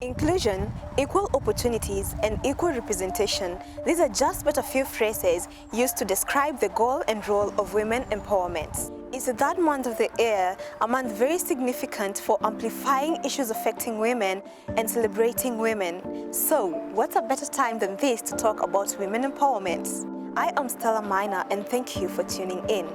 Inclusion, equal opportunities, and equal representation, these are just but a few phrases used to describe the goal and role of women empowerment. It's the third month of the year, a month very significant for amplifying issues affecting women and celebrating women. So, what's a better time than this to talk about women empowerment? I am Stella Minor, and thank you for tuning in.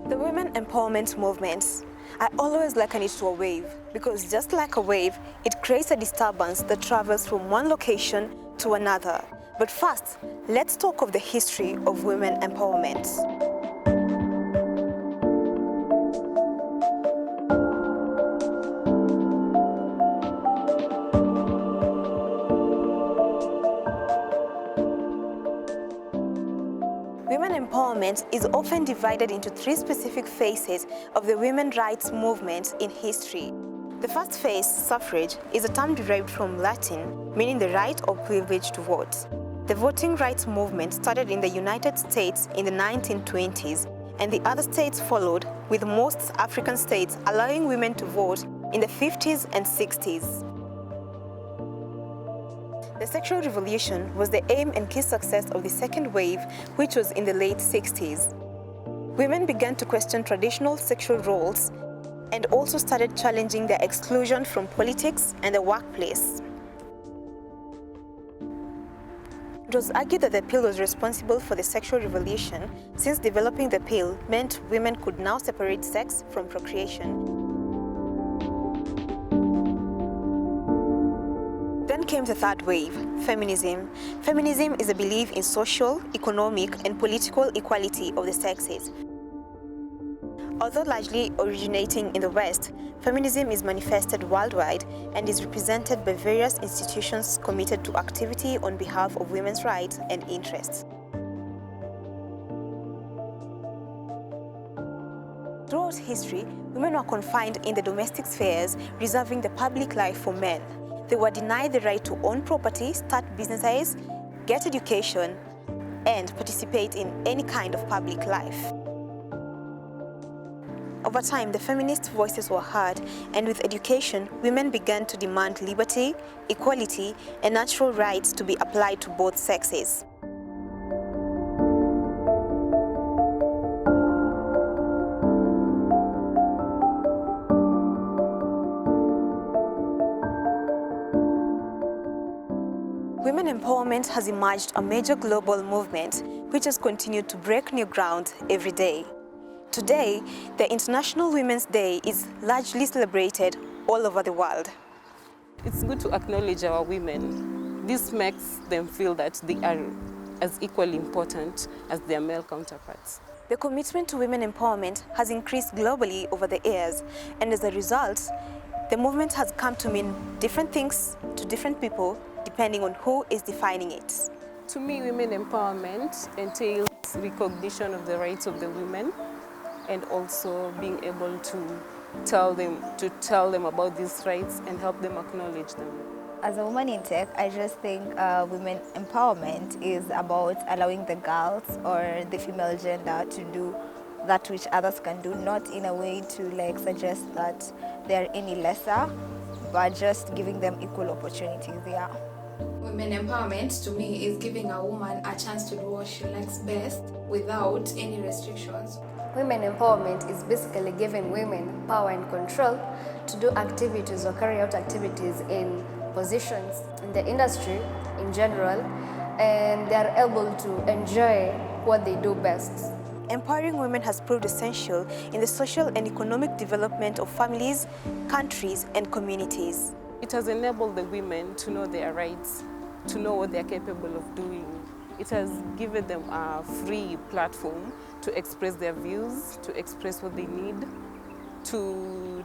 The women empowerment movement, I always liken it to a wave because just like a wave, it creates a disturbance that travels from one location to another. But first, let's talk of the history of women empowerment. Women empowerment is often divided into three specific phases of the women's rights movement in history. The first phase, suffrage, is a term derived from Latin, meaning the right or privilege to vote. The voting rights movement started in the United States in the 1920s, and the other states followed, with most African states allowing women to vote in the 50s and 60s. The sexual revolution was the aim and key success of the second wave, which was in the late 60s. Women began to question traditional sexual roles and also started challenging their exclusion from politics and the workplace. It was argued that the pill was responsible for the sexual revolution, since developing the pill meant women could now separate sex from procreation. Then came the third wave, feminism. Feminism is a belief in social, economic, and political equality of the sexes. Although largely originating in the West, feminism is manifested worldwide and is represented by various institutions committed to activity on behalf of women's rights and interests. Throughout history, women were confined in the domestic spheres, reserving the public life for men. They were denied the right to own property, start businesses, get education, and participate in any kind of public life. Over time, the feminist voices were heard, and with education, women began to demand liberty, equality, and natural rights to be applied to both sexes. Women empowerment has emerged a major global movement which has continued to break new ground every day. Today, the International Women's Day is largely celebrated all over the world. It's good to acknowledge our women. This makes them feel that they are as equally important as their male counterparts. The commitment to women empowerment has increased globally over the years, and as a result, the movement has come to mean different things to different people depending on who is defining it. To me, women empowerment entails recognition of the rights of the women and also being able to tell them about these rights and help them acknowledge them. As a woman in tech, I just think women empowerment is about allowing the girls or the female gender to do that which others can do, not in a way to suggest that they're any lesser, but just giving them equal opportunities. Yeah. Women empowerment to me is giving a woman a chance to do what she likes best without any restrictions. Women empowerment is basically giving women power and control to do activities or carry out activities in positions in the industry in general, and they are able to enjoy what they do best. Empowering women has proved essential in the social and economic development of families, countries, and communities. It has enabled the women to know their rights to know what they're capable of doing. It has given them a free platform to express their views, to express what they need, to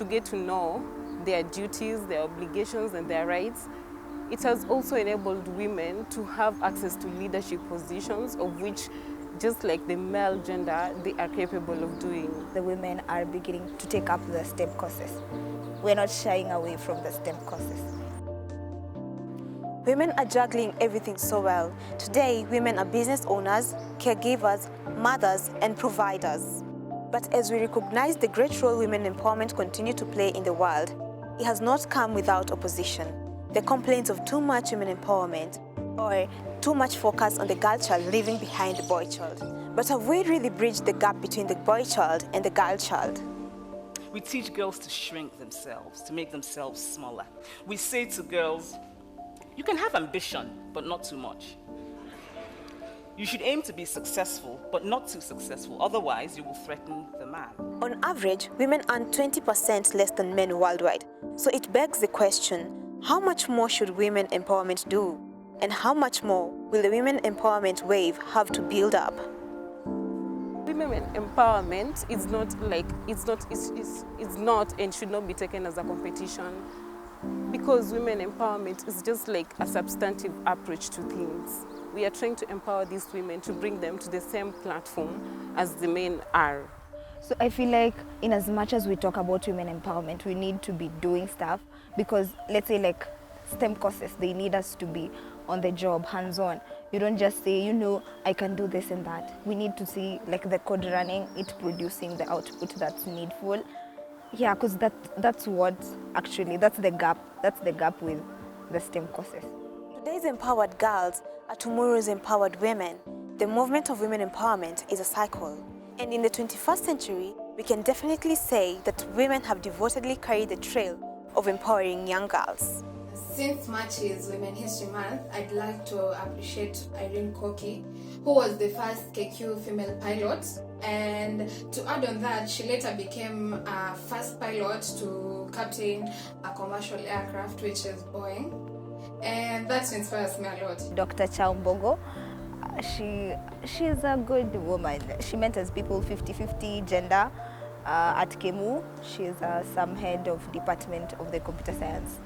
get to know their duties, their obligations, and their rights. It has also enabled women to have access to leadership positions, of which, just like the male gender, they are capable of doing. The women are beginning to take up the STEM courses. We're not shying away from the STEM courses. Women are juggling everything so well. Today, women are business owners, caregivers, mothers, and providers. But as we recognize the great role women empowerment continue to play in the world, it has not come without opposition. The complaints of too much women empowerment or too much focus on the girl child leaving behind the boy child. But have we really bridged the gap between the boy child and the girl child? We teach girls to shrink themselves, to make themselves smaller. We say to girls, you can have ambition, but not too much. You should aim to be successful, but not too successful, otherwise you will threaten the man. On average, women earn 20% less than men worldwide. So it begs the question, how much more should women empowerment do? And how much more will the women empowerment wave have to build up? Women empowerment is not and should not be taken as a competition, because women empowerment is just like a substantive approach to things. We are trying to empower these women to bring them to the same platform as the men are. So I feel like in as much as we talk about women empowerment, we need to be doing stuff, because let's say like STEM courses, they need us to be on the job, hands-on. You don't just say, you know, I can do this and that. We need to see like the code running, it producing the output that's needful. Yeah, because that's what actually, that's the gap with the STEM courses. Today's empowered girls are tomorrow's empowered women. The movement of women empowerment is a cycle. And in the 21st century, we can definitely say that women have devotedly carried the trail of empowering young girls. Since March is Women History Month, I'd like to appreciate Irene Koki, who was the first KQ female pilot. And to add on that, she later became a first pilot to captain a commercial aircraft, which is Boeing. And that inspires me a lot. Dr. Chaumbogo, she's a good woman. She mentors people 50-50 gender at KEMU. She's some head of department of the computer science.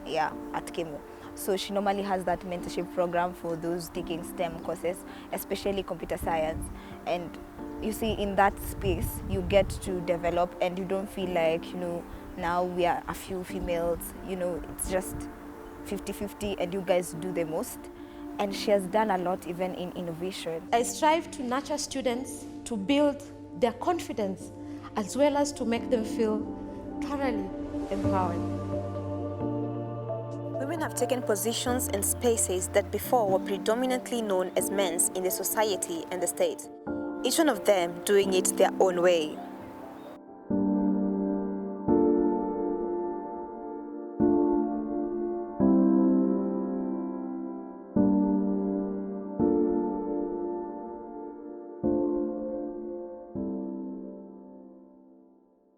Yeah, at KEMU. So she normally has that mentorship program for those taking STEM courses, especially computer science. And you see, in that space, you get to develop, and you don't feel like, you know, now we are a few females, you know, it's just 50-50 and you guys do the most. And she has done a lot even in innovation. I strive to nurture students, to build their confidence, as well as to make them feel thoroughly empowered. Women have taken positions and spaces that before were predominantly known as men's in the society and the state, each one of them doing it their own way.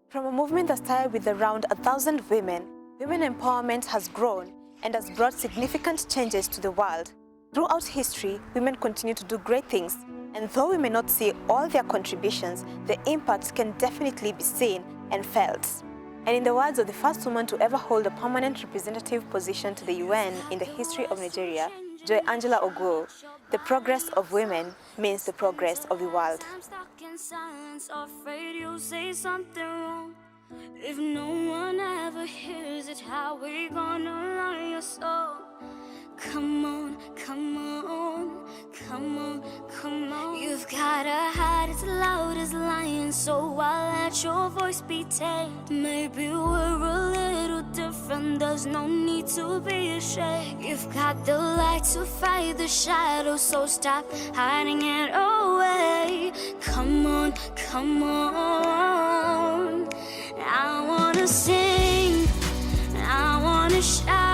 From a movement that started with around 1,000 women, women empowerment has grown and has brought significant changes to the world. Throughout history, women continue to do great things, and though we may not see all their contributions, the impacts can definitely be seen and felt. And in the words of the first woman to ever hold a permanent representative position to the UN in the history of Nigeria, Joy Angela Oguo, the progress of women means the progress of the world. I'm stuck in silence, afraid you'll say something wrong. If no one ever hears it, how we gonna learn your soul? Come on, come on, come on, come on. You've got a heart as loud as lions, so I'll let your voice be tamed. Maybe we're a little different, there's no need to be ashamed. You've got the light to fight the shadows, so stop hiding it away. Come on, come on. I wanna sing, I wanna shout.